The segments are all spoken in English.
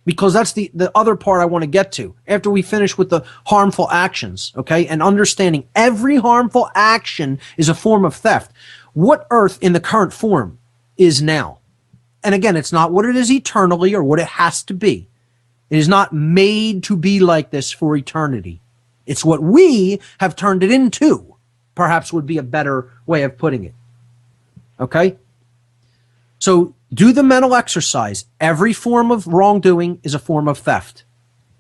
because that's the other part I want to get to after we finish with the harmful actions, okay? And understanding every harmful action is a form of theft. What earth in the current form is now? And again, it's not what it is eternally or what it has to be. It is not made to be like this for eternity. It's what we have turned it into, perhaps would be a better way of putting it. Okay? So do the mental exercise. Every form of wrongdoing is a form of theft.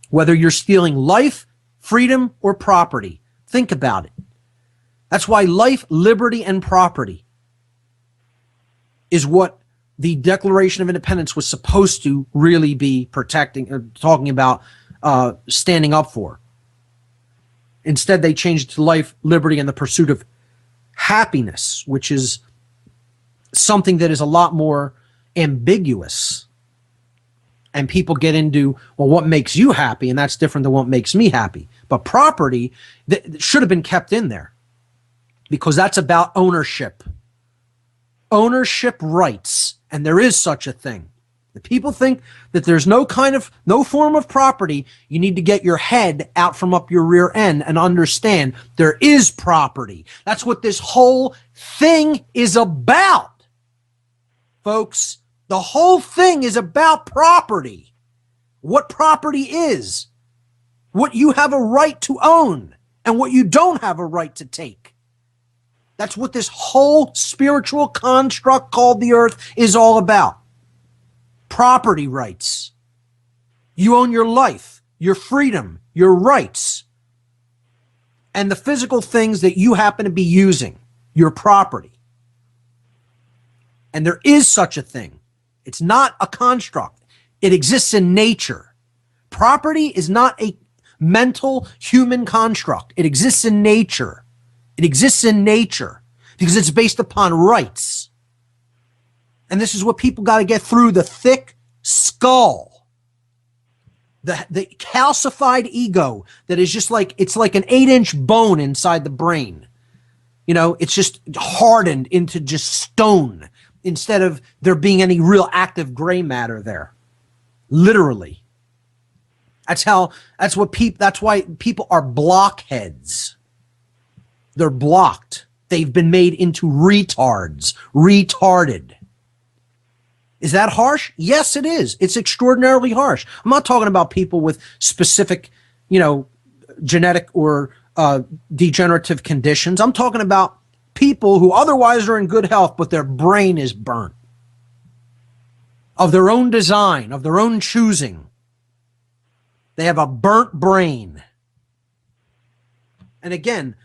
Whether you're stealing life, freedom, or property. Think about it. That's why life, liberty, and property is what the Declaration of Independence was supposed to really be protecting, or talking about standing up for. Instead, they changed it to life, liberty, and the pursuit of happiness, which is something that is a lot more ambiguous. And people get into, well, what makes you happy? And that's different than what makes me happy. But property that should have been kept in there because that's about ownership. Ownership rights. And there is such a thing. The people think that there's no form of property. You need to get your head out from up your rear end and understand there is property. That's what this whole thing is about. Folks, the whole thing is about property. What property is. What you have a right to own and what you don't have a right to take. That's what this whole spiritual construct called the earth is all about. Property rights. You own your life, your freedom, your rights, and the physical things that you happen to be using, your property. And there is such a thing. It's not a construct. It exists in nature. Property is not a mental human construct. It exists in nature. It exists in nature because it's based upon rights. And this is what people got to get through the thick skull. The calcified ego that is just like, it's like an 8-inch bone inside the brain. You know, it's just hardened into just stone instead of there being any real active gray matter there. Literally. That's why people are blockheads. They're blocked. They've been made into retards, retarded. Is that harsh? Yes, it is. It's extraordinarily harsh. I'm not talking about people with specific, genetic or degenerative conditions. I'm talking about people who otherwise are in good health, but their brain is burnt. Of their own design, of their own choosing. They have a burnt brain. And again,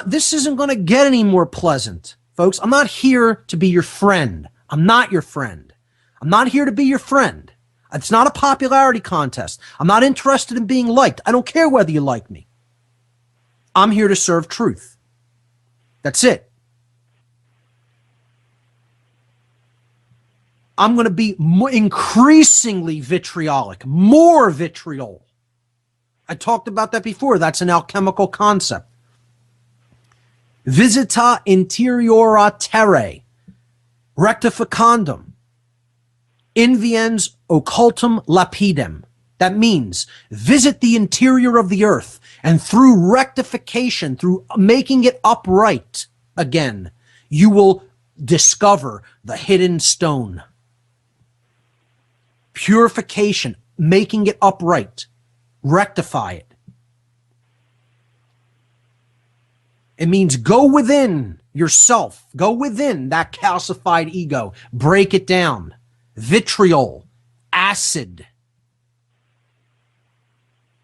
this isn't going to get any more pleasant, folks. I'm not here to be your friend. I'm not your friend. I'm not here to be your friend. It's not a popularity contest. I'm not interested in being liked. I don't care whether you like me. I'm here to serve truth. That's it. I'm going to be increasingly vitriolic, more vitriol. I talked about that before. That's an alchemical concept. Visita interiora terrae, rectificandum, inviens occultum lapidem. That means visit the interior of the earth, and through rectification, through making it upright again, you will discover the hidden stone. Purification, making it upright, rectify it. It means go within yourself, go within that calcified ego, break it down. Vitriol, acid.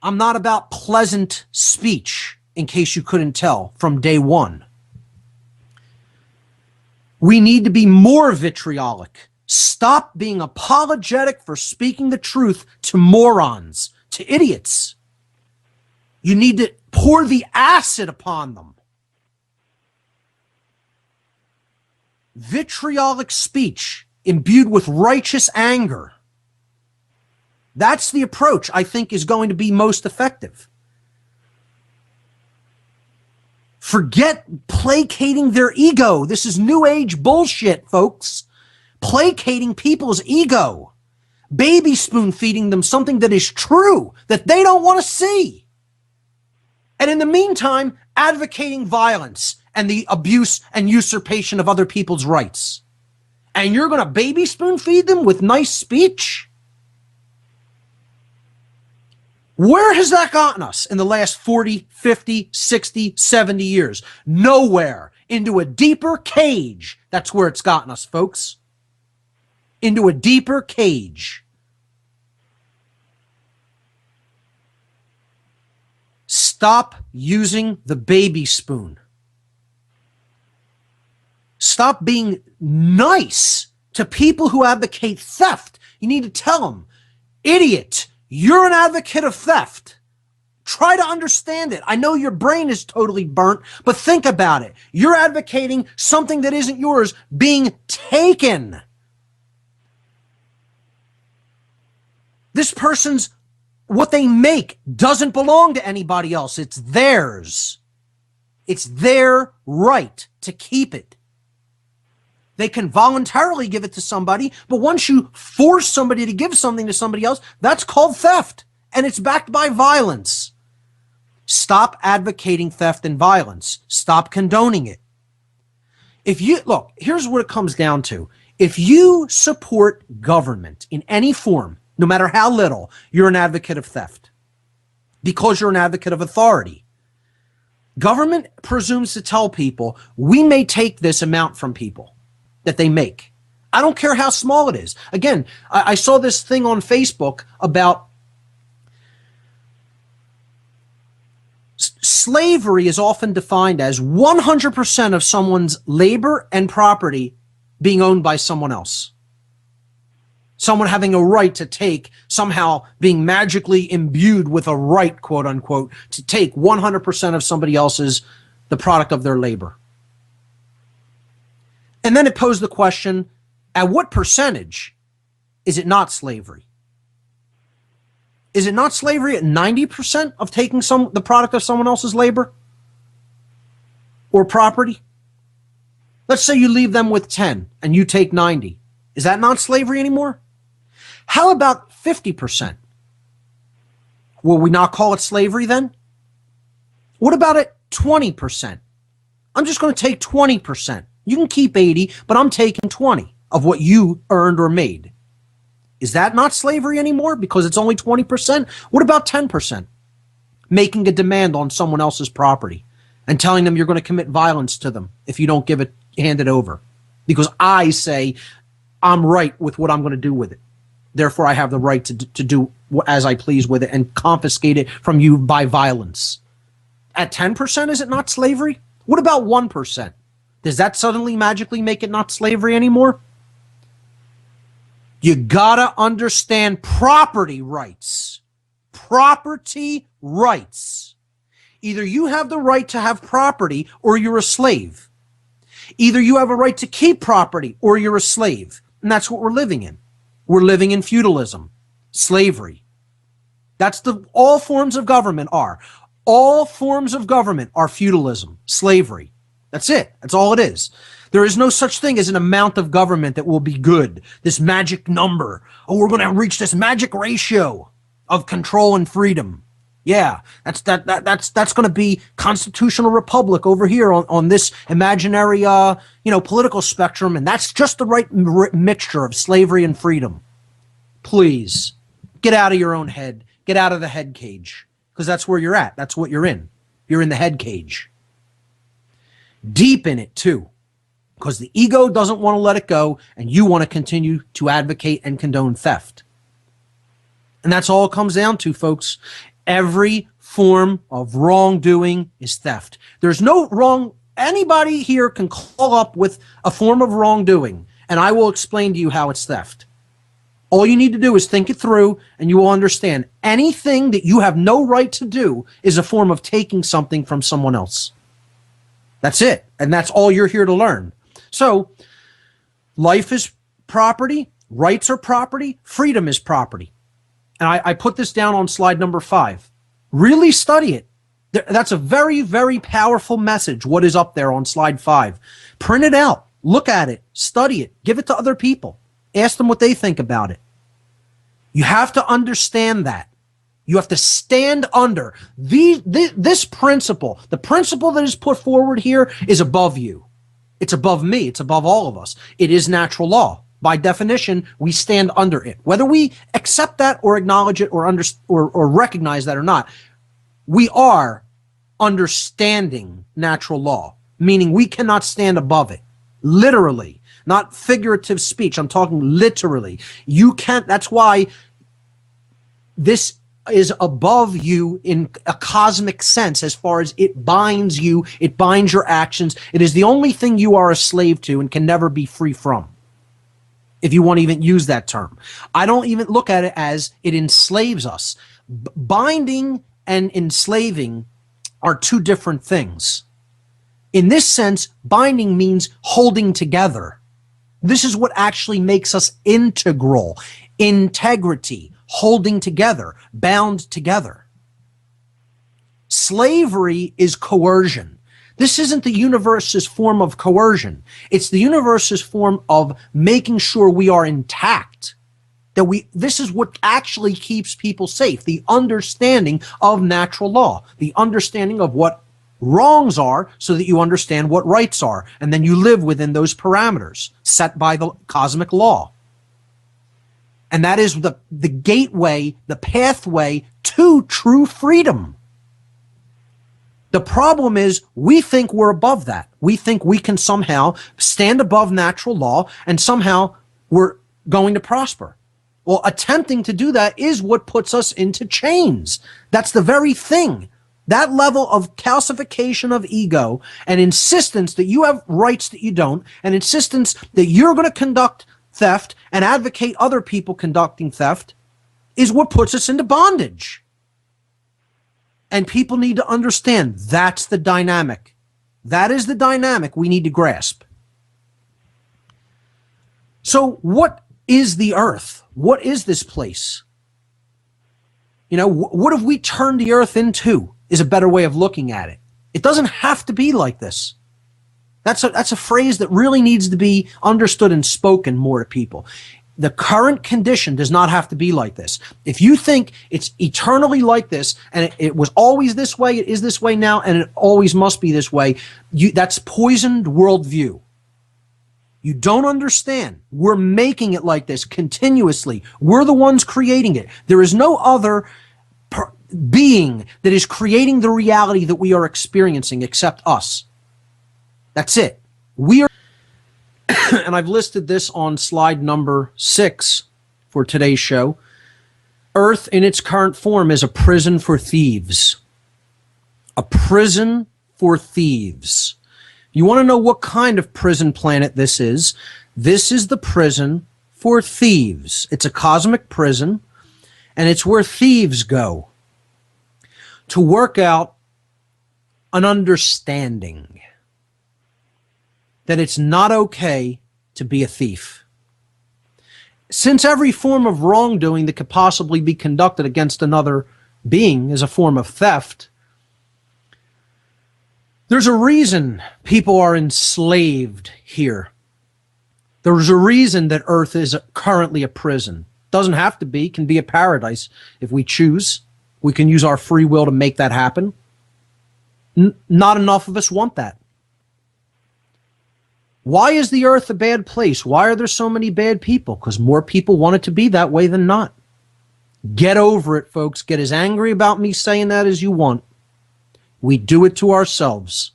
I'm not about pleasant speech, in case you couldn't tell from day one. We need to be more vitriolic. Stop being apologetic for speaking the truth to morons, to idiots. You need to pour the acid upon them. Vitriolic speech imbued with righteous anger. That's the approach I think is going to be most effective. Forget placating their ego. This is new age bullshit, folks. Placating people's ego. baby spoon feeding them something that is true that they don't want to see. And in the meantime, advocating violence and the abuse and usurpation of other people's rights. And you're going to baby spoon feed them with nice speech? Where has that gotten us in the last 40, 50, 60, 70 years? Nowhere. Into a deeper cage. That's where it's gotten us, folks. Into a deeper cage. Stop using the baby spoon. Stop being nice to people who advocate theft. You need to tell them, idiot, you're an advocate of theft. Try to understand it. I know your brain is totally burnt, but think about it. You're advocating something that isn't yours being taken. This person's, what they make doesn't belong to anybody else. It's theirs. It's their right to keep it. They can voluntarily give it to somebody, but once you force somebody to give something to somebody else, that's called theft, and it's backed by violence. Stop advocating theft and violence. Stop condoning it. If you, look, here's what it comes down to. If you support government in any form, no matter how little, you're an advocate of theft because you're an advocate of authority. Government presumes to tell people, we may take this amount from people that they make. I don't care how small it is. Again, I saw this thing on Facebook about slavery is often defined as 100% of someone's labor and property being owned by someone else. Someone having a right to take, somehow being magically imbued with a right, quote unquote, to take 100% of somebody else's, the product of their labor. And then it posed the question, at what percentage is it not slavery? Is it not slavery at 90% of taking the product of someone else's labor or property? Let's say you leave them with 10 and you take 90. Is that not slavery anymore? How about 50%? Will we not call it slavery then? What about at 20%? I'm just going to take 20%. You can keep 80, but I'm taking 20 of what you earned or made. Is that not slavery anymore because it's only 20%? What about 10%? Making a demand on someone else's property and telling them you're going to commit violence to them if you don't hand it over. Because I say I'm right with what I'm going to do with it. Therefore, I have the right to do as I please with it and confiscate it from you by violence. At 10%, is it not slavery? What about 1%? Does that suddenly magically make it not slavery anymore? You gotta understand property rights. Property rights. Either you have the right to have property or you're a slave. Either you have a right to keep property or you're a slave. And that's what we're living in. We're living in feudalism, slavery. That's all forms of government are. All forms of government are feudalism, slavery. That's it. That's all it is. There is no such thing as an amount of government that will be good. This magic number. Oh, we're going to reach this magic ratio of control and freedom. Yeah, that's going to be constitutional republic over here on this imaginary political spectrum, and that's just the right mixture of slavery and freedom. Please get out of your own head. Get out of the head cage, because that's where you're at. That's what you're in. You're in the head cage. Deep in it too, because the ego doesn't want to let it go, and you want to continue to advocate and condone theft. And that's all it comes down to, folks. Every form of wrongdoing is theft. There's no wrong. Anybody here can call up with a form of wrongdoing, and I will explain to you how it's theft. All you need to do is think it through, and you will understand anything that you have no right to do is a form of taking something from someone else. That's it. And that's all you're here to learn. So life is property, rights are property, freedom is property. And I put this down on slide number 5. Really study it. That's a very, very powerful message, what is up there on slide 5. Print it out. Look at it. Study it. Give it to other people. Ask them what they think about it. You have to understand that. You have to stand under this principle. The principle that is put forward here is above you. It's above me. It's above all of us. It is natural law. By definition, we stand under it. Whether we accept that or acknowledge it or recognize that or not, we are understanding natural law, meaning we cannot stand above it. Literally, not figurative speech. I'm talking literally. You can't. That's why this is above you in a cosmic sense, as far as it binds you, it binds your actions. It is the only thing you are a slave to and can never be free from, if you want to even use that term. I don't even look at it as it enslaves us. Binding and enslaving are two different things. In this sense, binding means holding together. This is what actually makes us integral. Integrity. Holding together, bound together. Slavery is coercion. This isn't the universe's form of coercion. It's the universe's form of making sure we are intact. This is what actually keeps people safe. The understanding of natural law, the understanding of what wrongs are so that you understand what rights are. And then you live within those parameters set by the cosmic law. And that is the gateway, the pathway to true freedom. The problem is we think we're above that. We think we can somehow stand above natural law and somehow we're going to prosper. Well, attempting to do that is what puts us into chains. That's the very thing. That level of calcification of ego and insistence that you have rights that you don't, and insistence that you're going to conduct theft and advocate other people conducting theft is what puts us into bondage. And people need to understand that's the dynamic. That is the dynamic we need to grasp. So what is the earth? What is this place? What have we turned the earth into is a better way of looking at it. It doesn't have to be like this. That's a phrase that really needs to be understood and spoken more to people. The current condition does not have to be like this. If you think it's eternally like this, and it was always this way, it is this way now, and it always must be this way, that's poisoned worldview. You don't understand. We're making it like this continuously. We're the ones creating it. There is no other being that is creating the reality that we are experiencing except us. That's it. We are, and I've listed this on slide number 6 for today's show. Earth in its current form is a prison for thieves. A prison for thieves. You want to know what kind of prison planet this is? This is the prison for thieves. It's a cosmic prison, and it's where thieves go to work out an understanding that it's not okay to be a thief. Since every form of wrongdoing that could possibly be conducted against another being is a form of theft, there's a reason people are enslaved here. There's a reason that Earth is currently a prison. Doesn't have to be, can be a paradise if we choose. We can use our free will to make that happen. Not enough of us want that. Why is the earth a bad place? Why are there so many bad people? Because more people want it to be that way than not. Get over it, folks. Get as angry about me saying that as you want. We do it to ourselves.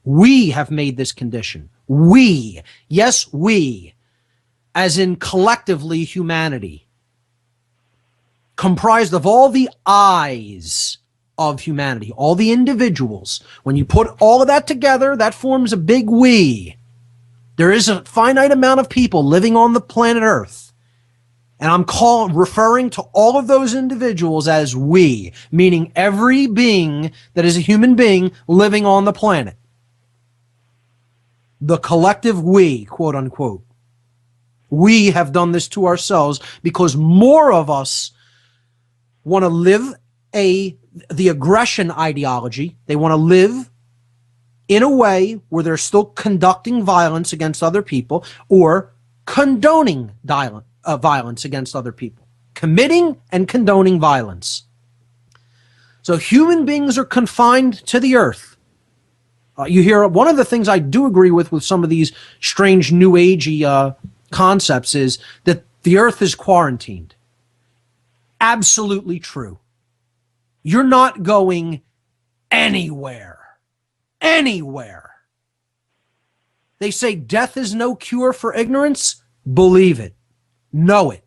We have made this condition. We, yes, we, as in collectively humanity, comprised of all the I's of humanity, all the individuals. When you put all of that together, that forms a big we. There is a finite amount of people living on the planet Earth. And I'm referring to all of those individuals as we, meaning every being that is a human being living on the planet. The collective we, quote unquote. We have done this to ourselves because more of us want to live the aggression ideology. They want to live in a way where they're still conducting violence against other people or condoning violence against other people. committing and condoning violence. So human beings are confined to the earth. You hear one of the things I do agree with some of these strange new agey concepts is that the earth is quarantined. Absolutely true. You're not going anywhere. Anywhere. They say death is no cure for ignorance. Believe it. Know it.